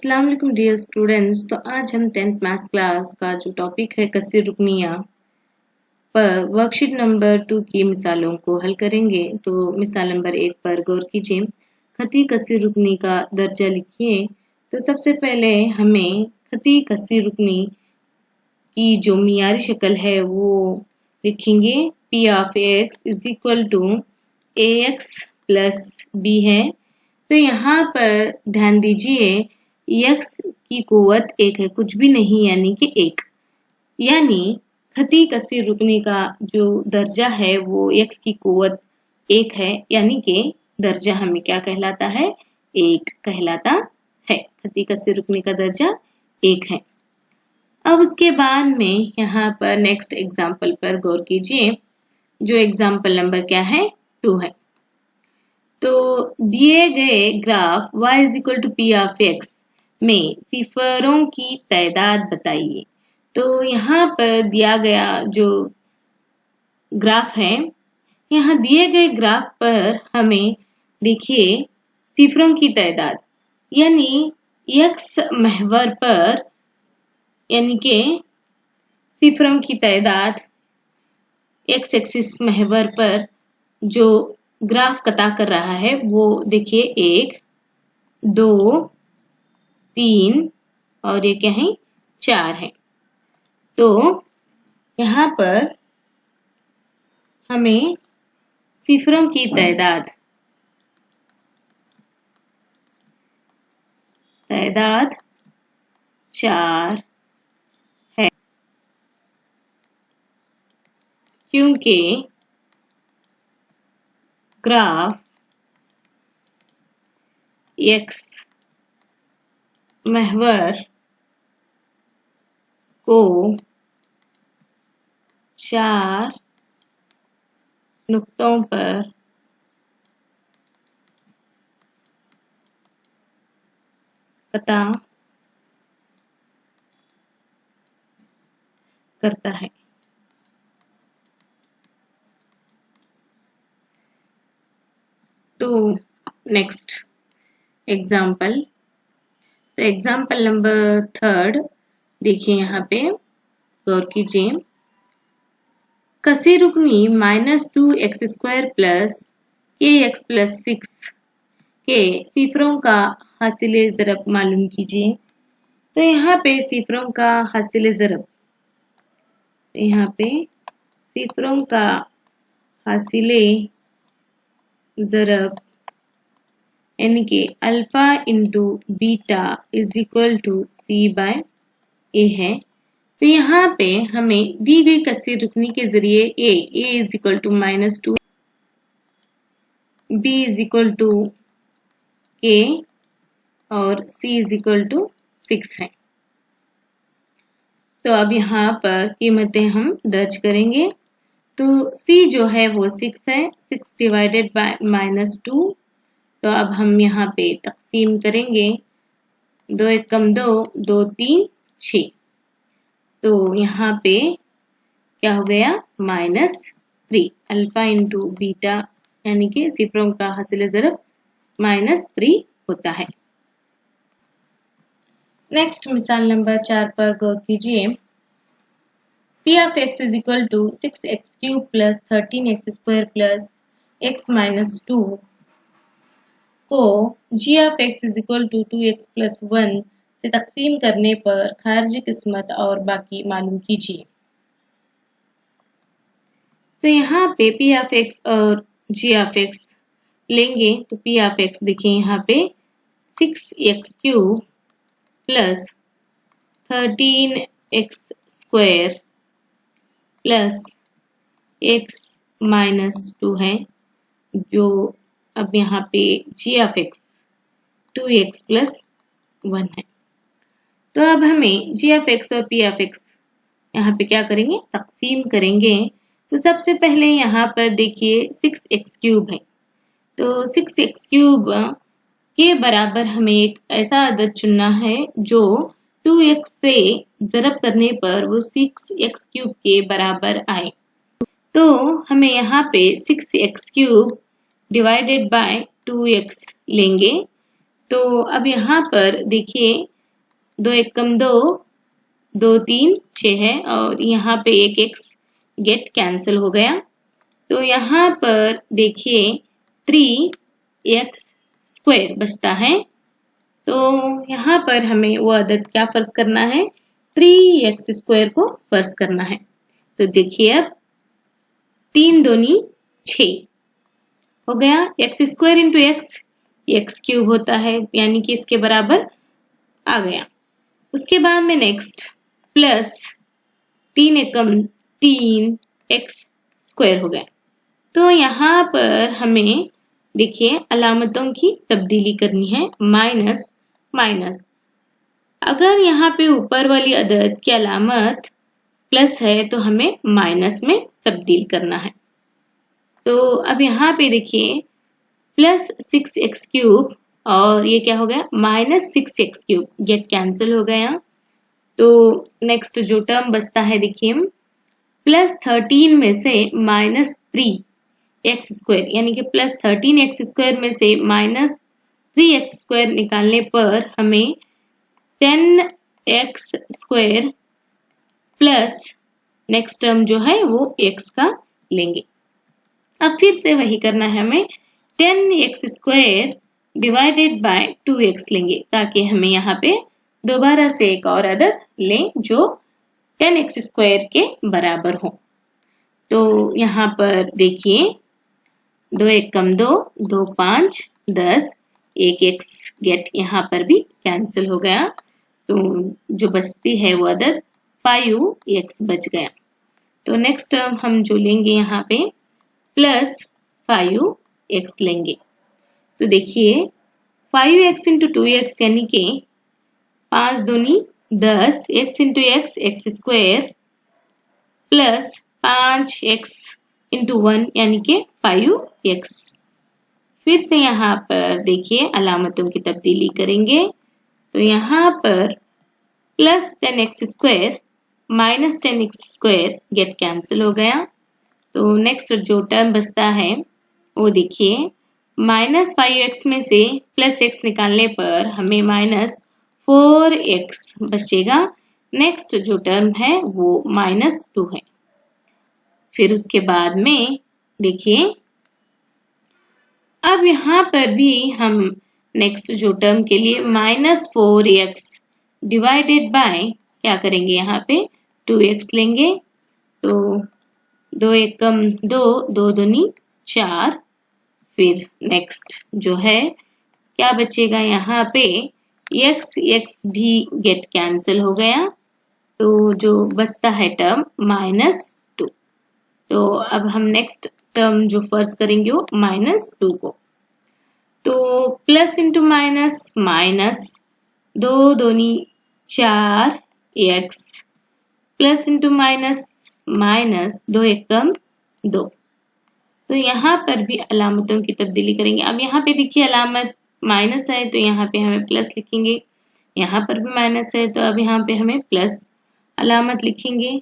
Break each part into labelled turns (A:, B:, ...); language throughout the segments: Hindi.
A: अस्सलाम वालेकुम डियर स्टूडेंट्स। तो आज हम 10th मैथ्स क्लास का जो टॉपिक है कस्से रुकनियाँ पर वर्कशीट नंबर 2 की मिसालों को हल करेंगे। तो मिसाल नंबर 1 पर गौर कीजिए। खती कस्सी रुकनी का दर्जा लिखिए। तो सबसे पहले हमें खती कस्सी रुकनी की जो मियारी शक्ल है वो लिखेंगे। P of x is equal to ax plus b है। तो यहाँ पर ध्यान दीजिए x की कुव्वत 1 है, कुछ भी नहीं यानी कि 1। यानी खती कस्सी रुकनी का जो दर्जा है वो x की कुव्वत 1 है, यानी कि दर्जा हमें क्या कहलाता है? 1 कहलाता है। खती कस्सी रुकनी का दर्जा 1 है। अब उसके बाद में यहाँ पर नेक्स्ट एग्जाम्पल पर गौर कीजिए। जो एग्जाम्पल नंबर क्या है? 2 है। तो दिए गए graph y is equal to P of x में सिफरों की तादाद बताइए। तो यहाँ पर दिया गया जो ग्राफ है, यहाँ दिए गए ग्राफ पर हमें देखिए सिफरों की तादाद यानी x महवर पर यानी कि सिफरों की तादाद x एक्सिस महवर पर जो ग्राफ कता कर रहा है वो देखिए 1, 2, 3 और ये क्या है? 4 है। तो यहाँ पर हमें सिफरों की तादाद तादाद 4 है, क्योंकि ग्राफ x महवर को 4 नुक्तों पर कता करता है। तो नेक्स्ट एग्जाम्पल, तो एग्जाम्पल नंबर 3 देखिए, यहाँ पे गौर कीजिए। कस्सी रुकनी -2x² प्लस kx प्लस 6 के सिफरों का हासिले ज़रब मालूम कीजिए। तो यहाँ पे सिफरों का हासिले ज़रब, तो यहाँ पे सिफरों का हासिले ज़रब यानी कि alpha into beta is equal to c/a है। तो यहाँ पे हमें दी गई कस्सी रुकनी के जरिए a is equal to -2, b is equal to k और c इज इक्वल टू 6 है। तो अब यहाँ पर कीमतें हम दर्ज करेंगे। तो c जो है वो 6 है, 6 डिवाइडेड बाय -2। तो अब हम यहाँ पे तकसीम करेंगे। 2 एकम 2, 2 3 6। तो यहाँ पे क्या हो गया? -3। अल्फा इंटू बीटा यानी कि सिफरों का हासिल ज़रब -3 होता है। नेक्स्ट मिसाल नंबर 4 पर गौर कीजिए। P of x is equal to 6x³ plus 13x² plus x minus 2 को g of x is equal to 2x plus 1 से तकसीम करने पर खारिजी किस्मत और बाकी मालूम कीजिए। तो यहाँ पे P ऑफ x और g ऑफ x लेंगे। तो P ऑफ x देखिए यहाँ पे 6x³ plus 13x² plus x minus 2 है, जो अब यहाँ पे g of x 2x plus 1 है। तो अब हमें g ऑफ x और p ऑफ x यहाँ पे क्या करेंगे? तकसीम करेंगे। तो सबसे पहले यहाँ पर देखिए 6x³ है। तो 6x³ के बराबर हमें एक ऐसा अदद चुनना है जो 2x से ज़रब करने पर वो 6x³ के बराबर आए। तो हमें यहाँ पे 6x³ डिवाइडेड बाय 2x लेंगे। तो अब यहाँ पर देखिए 2 एक कम 2, 2 3 6 है और यहाँ पे एक x गेट कैंसिल हो गया। तो यहाँ पर देखिए 3x स्क्वायर बचता है। तो यहाँ पर हमें वो अदद क्या फर्ज करना है, 3x स्क्वायर को फर्ज करना है। तो देखिए अब 3 दूनी 6 हो गया, x square into x cube होता है, यानी कि इसके बराबर आ गया। उसके बाद में नेक्स्ट प्लस 3 एकम 3 x स्क्वायर हो गया। तो यहाँ पर हमें देखिए अलामतों की तब्दीली करनी है, माइनस माइनस। अगर यहाँ पे ऊपर वाली अदद की अलामत प्लस है तो हमें माइनस में तब्दील करना है। तो अब यहाँ पे देखिए प्लस 6x क्यूब और ये क्या हो गया, minus 6x cube get cancel हो गया। तो नेक्स्ट जो टर्म बचता है देखिए प्लस 13 में से माइनस 3x स्क्वायर, यानी कि प्लस 13x स्क्वायर में से माइनस 3x स्क्वायर निकालने पर हमें 10x square plus next term जो है वो x का लेंगे। अब फिर से वही करना है हमें, 10x square divided by 2x लेंगे ताकि हमें यहाँ पे दोबारा से एक और अदद लें जो 10x स्क्वायर के बराबर हो। तो यहाँ पर देखिए 2 एक कम 2, 2 5 10, एक x गेट यहाँ पर भी कैंसिल हो गया। तो जो बचती है वो अदद 5x बच गया। तो नेक्स्ट टर्म हम जो लेंगे यहाँ पे प्लस 5x लेंगे। तो देखिए 5x इंटू 2x यानी कि 5 दूनी 10, x into x square plus 5x into 1 यानी कि 5x। फिर से यहाँ पर देखिए अलामतों की तब्दीली करेंगे। तो यहाँ पर plus 10x square minus 10x square get cancel हो गया। तो नेक्स्ट जो टर्म बचता है वो देखिए माइनस 5x में से प्लस x निकालने पर हमें माइनस 4x बचेगा। नेक्स्ट जो टर्म है वो माइनस 2 है। फिर उसके बाद में देखिए अब यहाँ पर भी हम नेक्स्ट जो टर्म के लिए माइनस 4x डिवाइडेड बाय क्या करेंगे, यहाँ पे 2x लेंगे। तो 2 एक कम 2, 2 दूनी 4। फिर नेक्स्ट जो है क्या बचेगा, यहाँ पे x भी गेट कैंसिल हो गया। तो जो बचता है टर्म माइनस 2। तो अब हम नेक्स्ट टर्म जो फर्स्ट करेंगे वो माइनस 2 को। तो प्लस इंटू माइनस माइनस, 2 दूनी 4 x plus into minus minus, 2 एक कम 2। तो यहाँ पर भी अलामतों की तब्दीली करेंगे। अब यहाँ पे देखिए अलामत माइनस है तो यहाँ पे हमें प्लस लिखेंगे, यहाँ पर भी माइनस है तो अब यहाँ पे हमें प्लस अलामत लिखेंगे।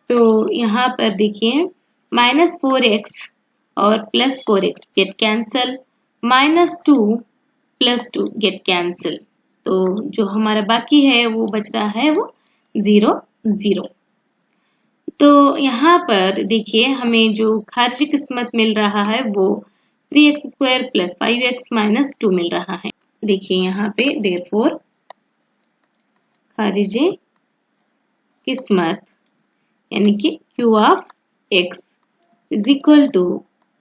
A: तो यहाँ पर देखिए माइनस 4x और plus 4x get cancel, minus 2 plus 2 get cancel. तो जो हमारा बाकी है वो बच रहा है वो 0 0। तो यहाँ पर देखिए हमें जो खारिजी किस्मत मिल रहा है वो 3x square plus 5x minus 2 मिल रहा है। देखिए यहाँ पे देयरफॉर खारिजी किस्मत यानी कि q of x is equal to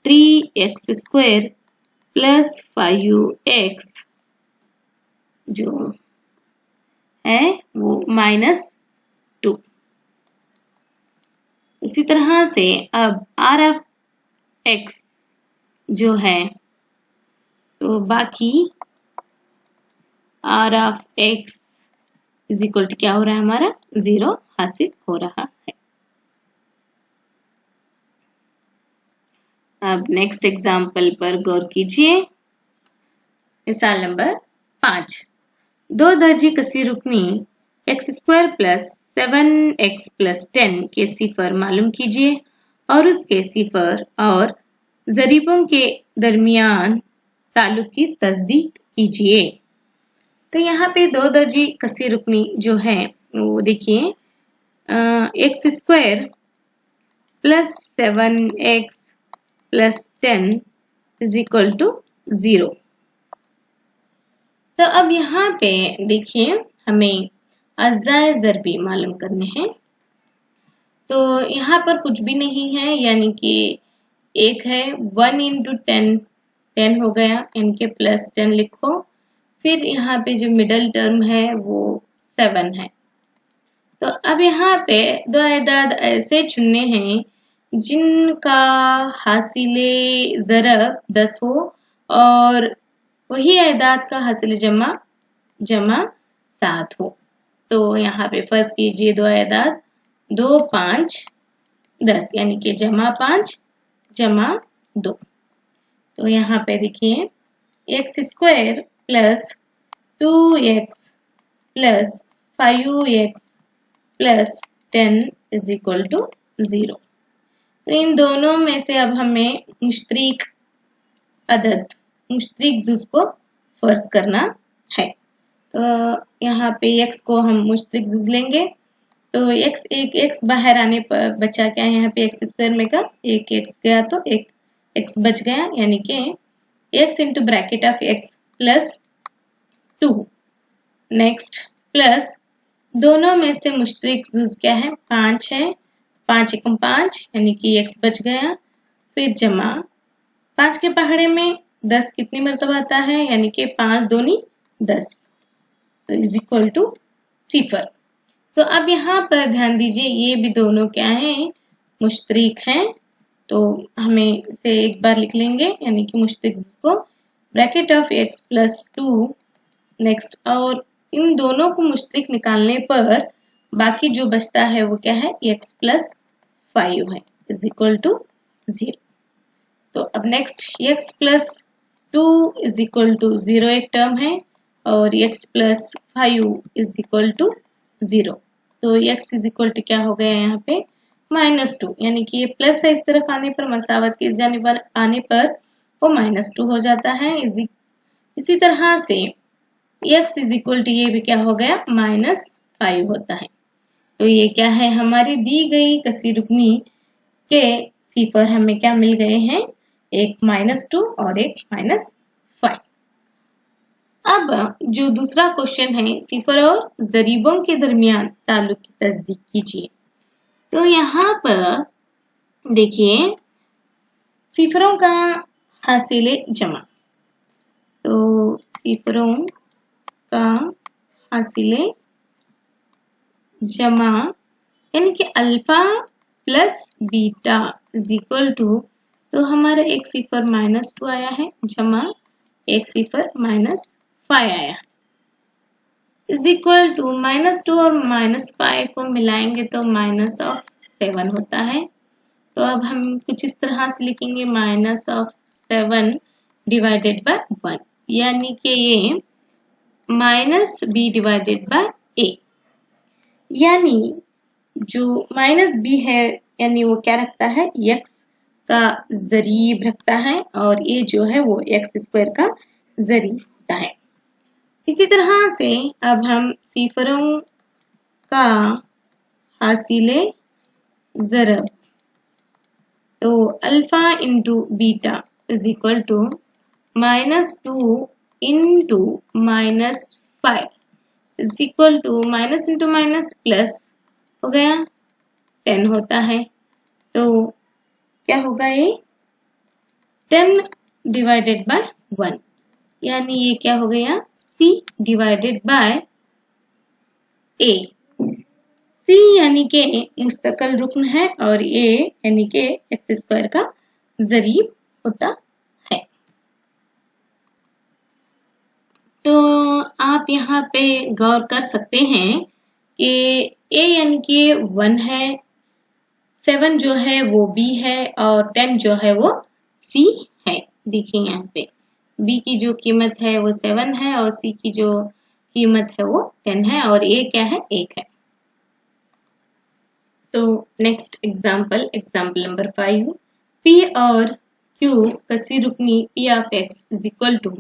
A: 3x square plus 5x जो है वो माइनस 2। उसी तरह से अब r ऑफ x जो है तो बाकी r of x is equal to क्या हो रहा है, हमारा 0 हासिल हो रहा है। अब नेक्स्ट एग्जाम्पल पर गौर कीजिए। मिसाल नंबर 5, 2 दर्जी कसी रुकनी x square plus 7x plus 10 के सिफर मालूम कीजिए और उसके सिफर और जरीबों के दरमियान ताल्लुक की तस्दीक कीजिए। तो यहाँ पे दो दर्जी कसी रुकनी जो है वो देखिए x square plus 7x plus 10 is equal to 0। तो अब यहाँ पे देखिए हमें अज़ाए ज़रबी मालूम करने हैं। तो यहाँ पर कुछ भी नहीं है, यानी कि एक है 1 इंटू 10, 10 हो गया, इनके प्लस 10 लिखो। फिर यहाँ पे जो मिडल टर्म है वो 7 है। तो अब यहाँ पे दो आदाद ऐसे चुनने हैं जिनका हासिले ज़रब 10 हो और वही आदाद का हासिल जमा 7 हो। तो यहाँ पे फर्ज कीजिए दो आदाद 2, 5, 10 यानी कि जमा 5 जमा 2। तो यहाँ पे देखिए x square plus 2x plus 5x plus 10 is equal to 0। तो इन दोनों में से अब हमें मुश्तरिक अदद मुश्तरिक जुज़ को फर्ज करना है। तो यहाँ पे x को हम मुश्तरिक जुज़ लेंगे। तो एक x बाहर आने पर बचा क्या है, यहाँ पे एक्स स्क्वायर में का एक x गया तो एक x बच गया, यानी कि x into bracket of x plus 2 next plus दोनों में से मुश्तरिक जुज़ क्या है, 5 है। 5 एकम 5 यानी कि x बच गया, फिर जमा 5 के पहाड़े में 10 कितनी मरतबा आता है, यानी कि 5 दूनी 10, तो इज इक्वल टू 0। तो अब यहाँ पर ध्यान दीजिए ये भी दोनों क्या हैं, मुश्तरिक हैं। तो हमें इसे एक बार लिख लेंगे, यानी कि मुश्तरिक को bracket of x plus 2 next, और इन दोनों को मुश्तरिक निकालने पर बाकी जो बचता है वो क्या है, x प्लस 5 है, इज इक्वल टू 0। तो अब next x plus 2 is equal to 0 एक टर्म है और x plus 5 is equal to 0। तो x इज इक्वल टू क्या हो गया यहाँ पे -2, यानी कि ये प्लस है इस तरफ आने पर, मसावत की इस जानिब आने पर वो -2 हो जाता है। इसी तरह से x इज इक्वल टू ये भी क्या हो गया -5 होता है। तो ये क्या है, हमारी दी गई कसी रुकनी के सिफर हमें क्या मिल गए हैं, एक -2 और एक -5। अब जो दूसरा क्वेश्चन है, सिफर और जरीबों के दरमियान ताल्लुक की तस्दीक कीजिए। तो यहाँ पर देखिए सिफरों का हासिले जमा, तो सिफरों का हासिले जमा यानी कि alpha plus beta is equal to, तो हमारा एक सिफर -2 आया है जमा एक सिफर -5 आया है, इज इक्वल टू -2 और -5 को मिलाएंगे तो -7 होता है। तो अब हम कुछ इस तरह से लिखेंगे -7 डिवाइडेड बाय 1, यानी कि ये -b डिवाइडेड बाय a, यानी जो -b है यानी वो क्या रखता है, x का जरीब रखता है और ये जो है वो एक्स स्क्वायर का जरीब होता है। इसी तरह से अब हम सिफरों का हासिले ज़रब, तो alpha into beta is equal to -2 into -5 is equal to minus into minus plus हो गया 10 होता है। तो क्या होगा, ये 10 डिवाइडेड बाय 1, यानी ये क्या हो गया c divided by a। c यानी कि मुस्तकिल रुकन है और a यानी कि एक्स स्क्वायर का जरीब होता है। तो आप यहाँ पे गौर कर सकते हैं कि a यानी कि 1 है, 7 जो है वो b है और 10 जो है वो c है। देखिए यहाँ पे b की जो कीमत है वो 7 है और c की जो कीमत है वो 10 है और a क्या है, 1 है। तो नेक्स्ट एग्जाम्पल नंबर 5, p और q कसी रुकनी p of x is equal to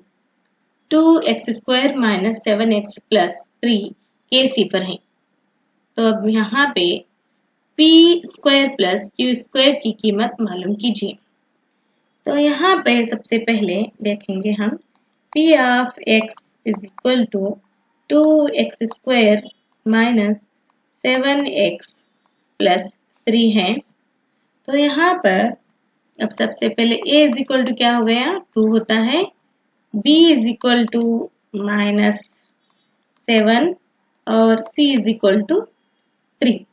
A: 2x² minus 7x plus 3 के सिफर हैं। तो अब यहाँ पे p² प्लस q² की कीमत मालूम कीजिए। तो यहाँ पे सबसे पहले देखेंगे हम p of x is equal to 2x² minus 7x plus 3 है। तो यहाँ पर अब सबसे पहले a इज इक्वल टू क्या हो गया, 2 होता है, b is equal to minus 7 और c इज इक्वल टू 3।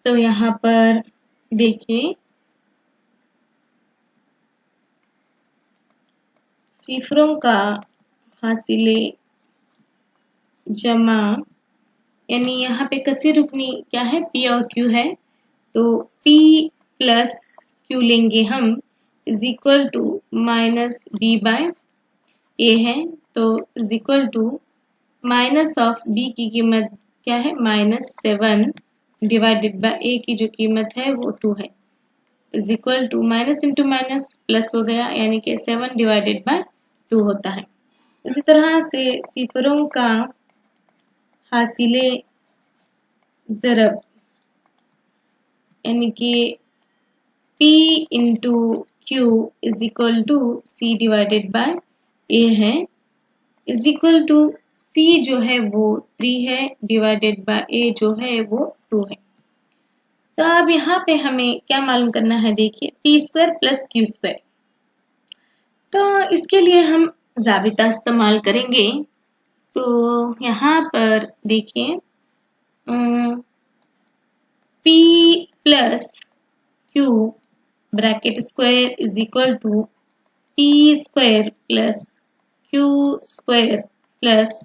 A: तो यहाँ पर देखिए सिफरों का हासिले जमा, यानी यहाँ पे कसी रुकनी क्या है, p और q है। तो p प्लस q लेंगे हम is equal to minus b by a है। तो is equal to minus of b की कीमत क्या है, माइनस 7 डिवाइडेड बाय a की जो कीमत है वो 2 है, is equal to minus into minus plus हो गया, यानी कि 7 डिवाइडेड बाय 2 होता है। इसी तरह से सिफरों का हासिले ज़रब यानी कि p into q is equal to c divided by a है, इज इक्वल टू c जो है वो 3 है डिवाइडेड बाय a जो है वो 2 है। तो अब यहाँ पे हमें क्या मालूम करना है, देखिए p² प्लस q²। तो इसके लिए हम ज़ाबिता इस्तेमाल करेंगे। तो यहाँ पर देखिए p plus q bracket square is equal to p² plus q² plus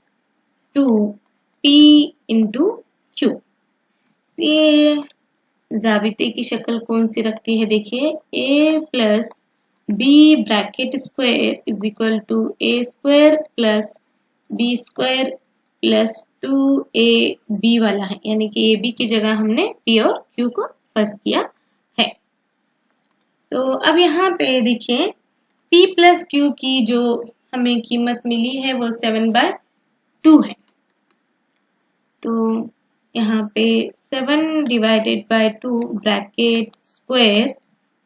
A: 2p into q। ये ज़ाबिते की शक्ल कौन सी रखती है, देखिए a plus b bracket square is equal to a² plus b² plus 2ab वाला है, यानी कि ab की जगह हमने p और q को फर्स्ट किया है। तो अब यहाँ पे देखिए p प्लस q की जो हमें कीमत मिली है वो 7/2 है। तो यहाँ पे 7 divided by 2 bracket square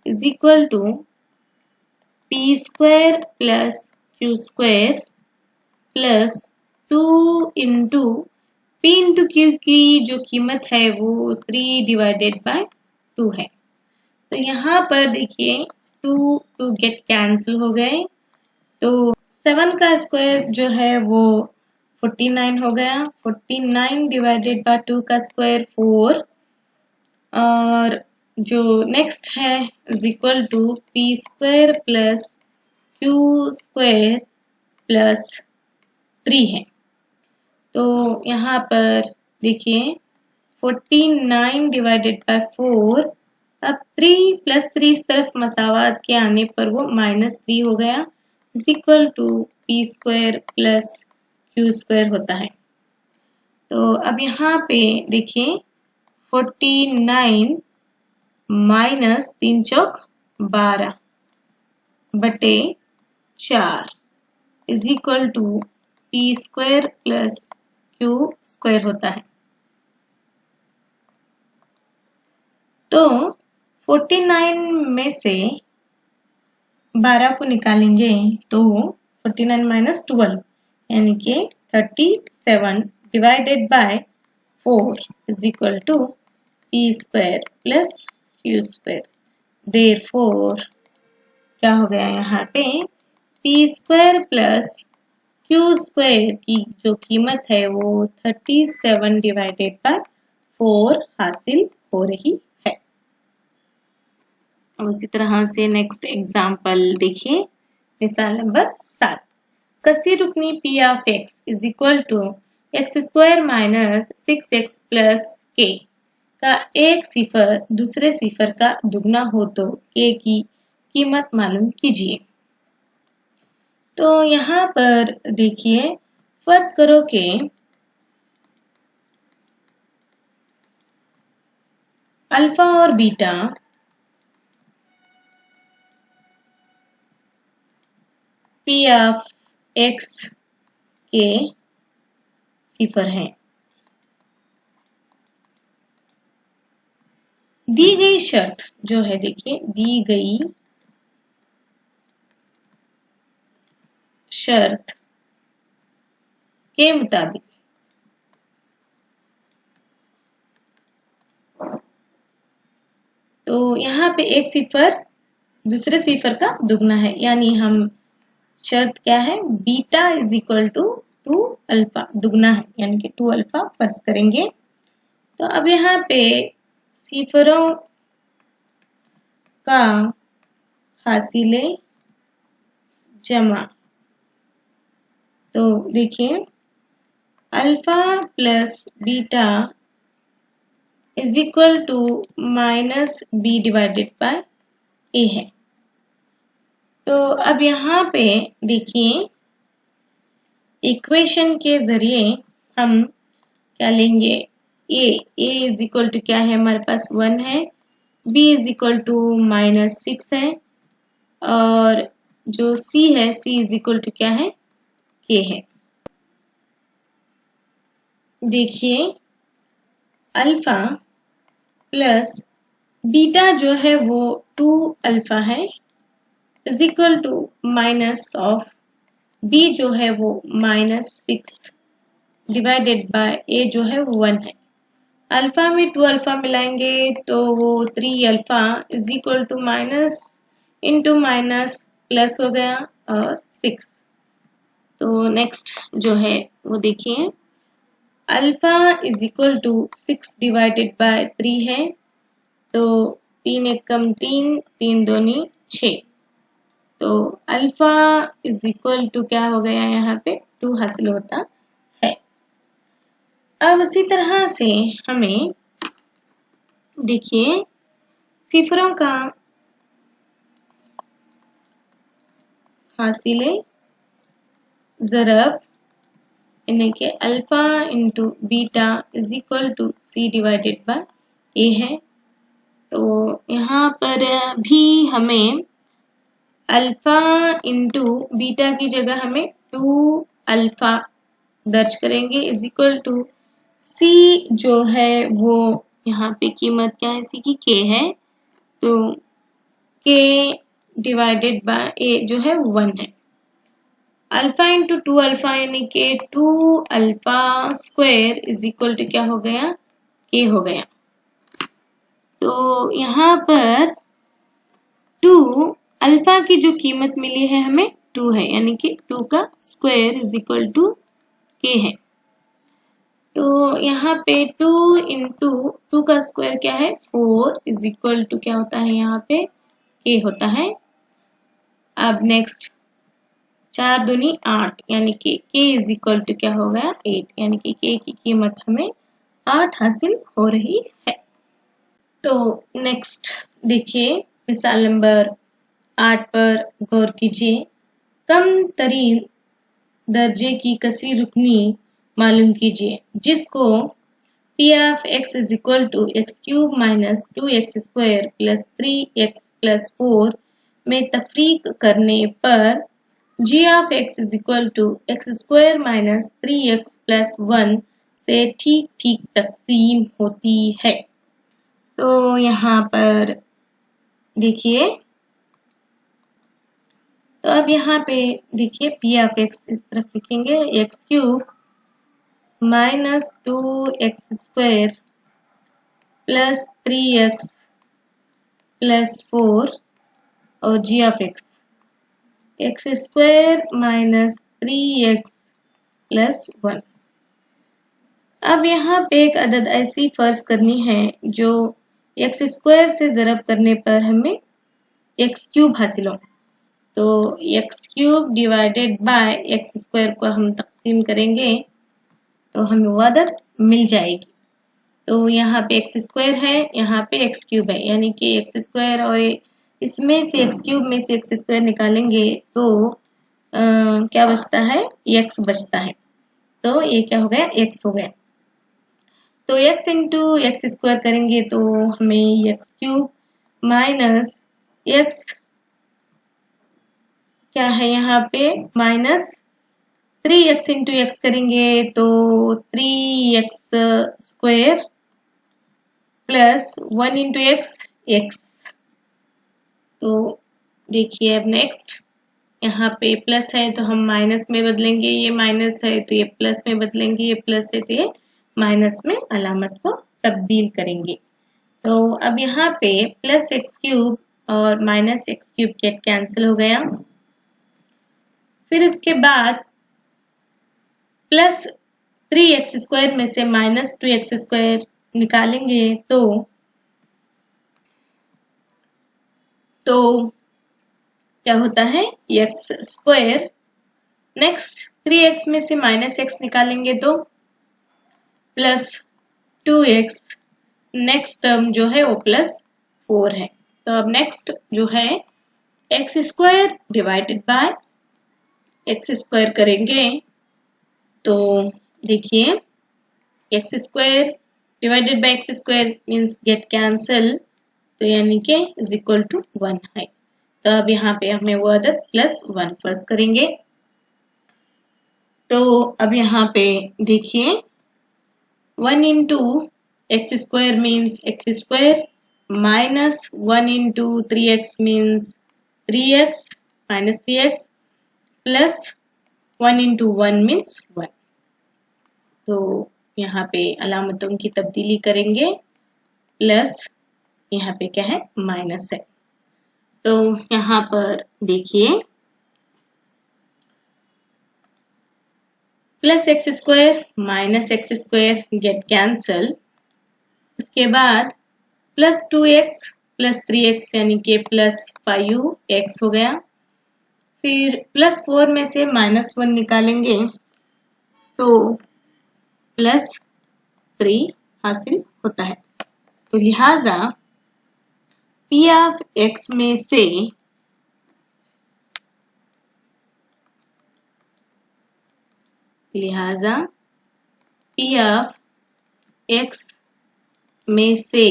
A: is equal to p² plus q² plus 2 into p into q की जो कीमत है वो 3 डिवाइडेड बाय 2 है। तो यहाँ पर देखिए 2 गेट कैंसिल हो गए, तो 7 का स्क्वायर जो है वो 49 हो गया, 49 डिवाइडेड बाय 2 का स्क्वायर 4, और जो नेक्स्ट है is equal to p² plus q² plus 3 है। तो यहाँ पर देखिए 49 डिवाइडेड बाय 4, अब 3 प्लस 3 इस तरफ मसावात के आने पर वो -3 हो गया, is equal to p² plus q² होता है। तो अब यहाँ पे देखिए 49 माइनस 3 चौक 12 बटे 4 is equal to p² plus q² होता है। तो 49 में से 12 को निकालेंगे तो 49 माइनस 12 यानी कि 37 divided by 4 is equal to p² plus q²। Therefore क्या हो गया यहाँ पे, p² प्लस q² की जो कीमत है वो 37 डिवाइडेड बाय 4 हासिल हो रही है। उसी तरह से नेक्स्ट एग्जाम्पल देखिए, मिसाल नंबर 7। कसी रुकनी p of x is equal to x² minus 6x plus k का एक सिफर दूसरे सिफर का दुगना हो तो k की कीमत मालूम कीजिए। तो यहाँ पर देखिए फर्ज करो कि अल्फा और बीटा p ऑफ x के सिफर हैं। दी गई शर्त जो है, देखिए दी गई शर्त के मुताबिक तो यहाँ पे एक सिफर दूसरे सिफर का दुगना है, यानी हम शर्त क्या है, beta is equal to 2 alpha दुगना है, यानी कि 2 अल्फा फर्ज करेंगे। तो अब यहाँ पे सिफरों का हासिले जमा, तो देखिए alpha plus beta is equal to minus B divided by A है। तो अब यहाँ पे देखिए इक्वेशन के जरिए हम क्या लेंगे, ए इज इक्वल टू क्या है हमारे पास 1 है, बी इज इक्वल टू -6 है, और जो सी है सी इज इक्वल टू क्या है, के है। देखिए अल्फा प्लस बीटा जो है वो 2 अल्फा है is equal to minus of B जो है वो -6 डिवाइडेड बाय ए जो है वो 1 है। अल्फा में 2 अल्फा मिलाएंगे तो वो 3 alpha is equal to minus into minus plus हो गया और 6। तो नेक्स्ट जो है वो देखिए alpha is equal to 6 divided by 3 है, तो 3 एकम 3, 3 दूनी 6, तो अल्फा इज इक्वल टू क्या हो गया, यहाँ पे 2 हासिल होता है। अब उसी तरह से हमें देखिए सिफरों का हासिले ज़रब, यानी कि alpha into beta is equal to C divided by A है। तो यहाँ पर भी हमें अल्फा इंटू बीटा की जगह हमें 2 अल्फा दर्ज करेंगे इज इक्वल टू सी जो है वो यहाँ पे कीमत क्या है, सी की के है, तो के डिवाइडेड बाय ए जो है 1 है। अल्फा इंटू 2 अल्फा यानी कि 2 alpha square is equal to क्या हो गया, के हो गया। तो यहाँ पर 2 अल्फा की जो कीमत मिली है हमें 2 है, यानी कि 2 का स्क्वायर इज इक्वल टू के है। तो यहाँ पे 2 इंटू 2 का स्क्वायर क्या है 4 इज इक्वल टू क्या होता है, यहाँ पे के होता है। अब नेक्स्ट 4 दूनी 8, यानी कि के इज इक्वल टू क्या हो गया 8, यानी कि के की कीमत हमें 8 हासिल हो रही है। तो नेक्स्ट देखिए मिसाल नंबर 8 पर गौर कीजिए। कम तरीन दर्जे की कसी रुकनी मालूम कीजिए जिसको p of x is equal to x cube minus 2x square plus 3x plus 4 में तफरीक करने पर g of x is equal to x square minus 3x plus 1 से ठीक ठीक तकसीम होती है। तो यहाँ पर देखिए, तो अब यहाँ पे देखिए p of x इस तरफ लिखेंगे x cube minus 2x square plus 3x plus 4 और g of x square minus 3x plus 1। अब यहाँ पे एक अदद ऐसी फर्ज करनी है जो x स्क्वायर से ज़रब करने पर हमें x क्यूब हासिल हो। तो x cube divided by x square को हम तकसीम करेंगे तो हमें वो अदद मिल जाएगी। तो यहाँ पे x स्क्वायर है, यहाँ पे x क्यूब है, यानी कि x स्क्वायर और इसमें से x क्यूब में से x स्क्वायर निकालेंगे तो क्या बचता है, x बचता है। तो ये क्या हो गया, x हो गया। तो x इंटू एक्स स्क्वायर करेंगे तो हमें x क्यूब माइनस x क्या है यहाँ पे माइनस 3x इंटू एक्स करेंगे तो 3x² plus 1 into x x. तो देखिए अब नेक्स्ट यहाँ पे प्लस है तो हम माइनस में बदलेंगे, ये माइनस है तो ये प्लस में बदलेंगे, ये प्लस है तो ये माइनस में अलामत को तब्दील करेंगे। तो अब यहाँ पे प्लस एक्स क्यूब और minus x cube get cancel हो गया। फिर इसके बाद प्लस 3x² में से माइनस 2x² निकालेंगे तो क्या होता है x²। नेक्स्ट 3x में से माइनस x निकालेंगे तो प्लस 2x। नेक्स्ट टर्म जो है वो +4 है। तो अब नेक्स्ट जो है x² डिवाइडेड बाय x² करेंगे तो देखिए x² divided by x² means get cancel, तो यानी कि इज इक्वल टू 1 है। तो अब यहाँ पे हमें वो अदद +1 फर्ज करेंगे। तो अब यहाँ पे देखिए 1 into x² means x² minus 1 into 3x means 3x minus 3x plus 1 into 1 means 1। तो यहाँ पे अलामतों की तब्दीली करेंगे, प्लस यहाँ पे क्या है माइनस है। तो यहाँ पर देखिए plus x² minus x² get cancel. उसके बाद प्लस 2x प्लस 3x यानी कि प्लस 5x हो गया। फिर प्लस 4 में से -1 निकालेंगे तो प्लस 3 हासिल होता है। तो लिहाजा P ऑफ x में से P ऑफ x में से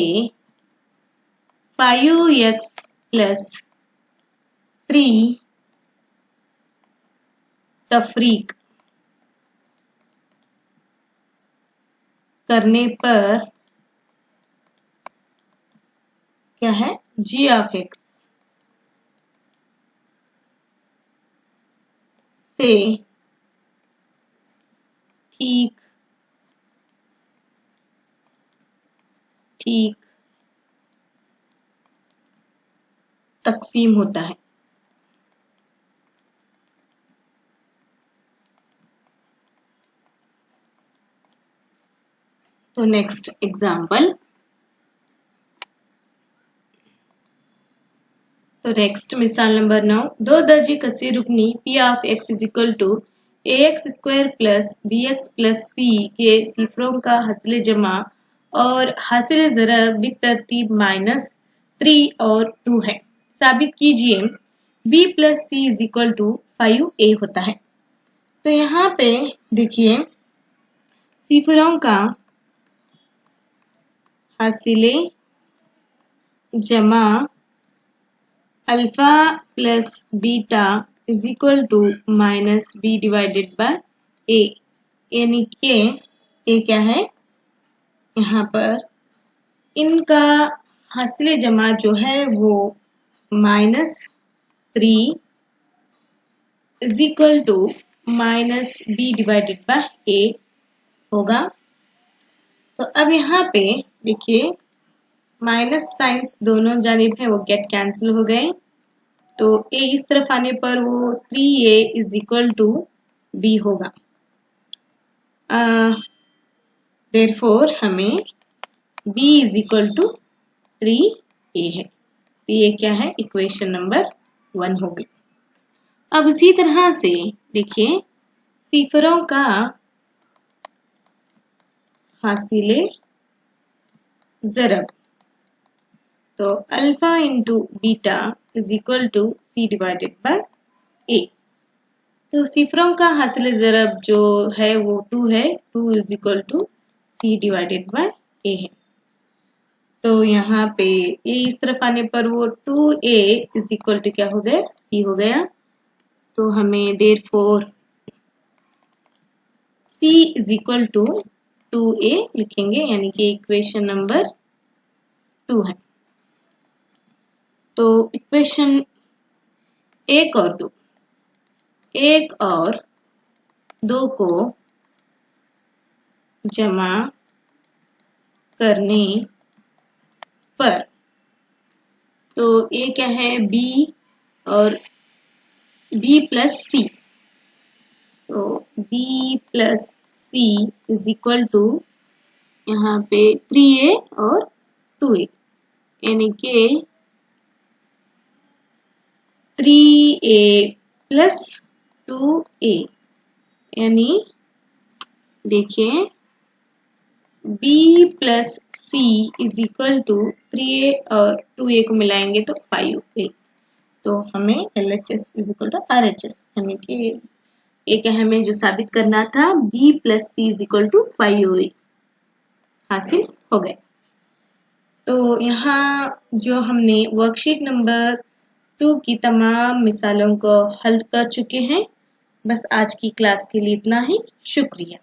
A: 5x प्लस 3 तफरीक करने पर क्या है g ऑफ x से ठीक तकसीम होता है। तो नेक्स्ट एग्जाम्पल, तो नेक्स्ट मिसाल नंबर 9, दो दर्जे कसीर रुकनी P of x is equal to ax² plus bx plus c के सिफरों का हस्ल जमा और हासिल ज़रब बितरतीब -3 और 2 है। साबित कीजिए b plus c is equal to 5a होता है। तो यहाँ पे देखिए सिफरों का हासिल जमा alpha plus beta is equal to -b divided by a, यानी कि a क्या है यहाँ पर इनका हासिल जमा जो है वो -3 is equal to -b divided by a होगा। तो अब यहाँ पे देखिए माइनस साइंस दोनों जानिब है वो गेट कैंसिल हो गए। तो a इस तरफ आने पर वो 3a is equal to b होगा। देयरफॉर हमें b is equal to 3a है। तो ये क्या है इक्वेशन नंबर 1 होगी। अब उसी तरह से देखिए सिफरों का हासिल ज़रब, तो alpha into beta is equal to c divided by a। तो सिफरों का हासिल ज़रब जो है वो 2 है, 2 is equal to c divided by a है। तो यहाँ पे a इस तरफ आने पर वो 2a इज इक्वल टू क्या हो गया c हो गया। तो हमें therefore C is equal to 2A लिखेंगे, यानी कि इक्वेशन नंबर 2 है। तो इक्वेशन 1 और 2 को जमा करने पर, तो ये क्या है, B और B प्लस C, तो B plus C is equal to यहाँ पे 3A और 2A, यानी कि 3A प्लस 2A, यानी देखिए B plus C is equal to 3A और 2A को मिलाएंगे तो 5A, तो हमें LHS is equal to RHS, यानी कि एक हमें जो साबित करना था B plus C is equal to 5A हासिल हो गए। तो यहाँ जो हमने वर्कशीट नंबर 2 की तमाम मिसालों को हल कर चुके हैं। बस आज की क्लास के लिए इतना ही, शुक्रिया।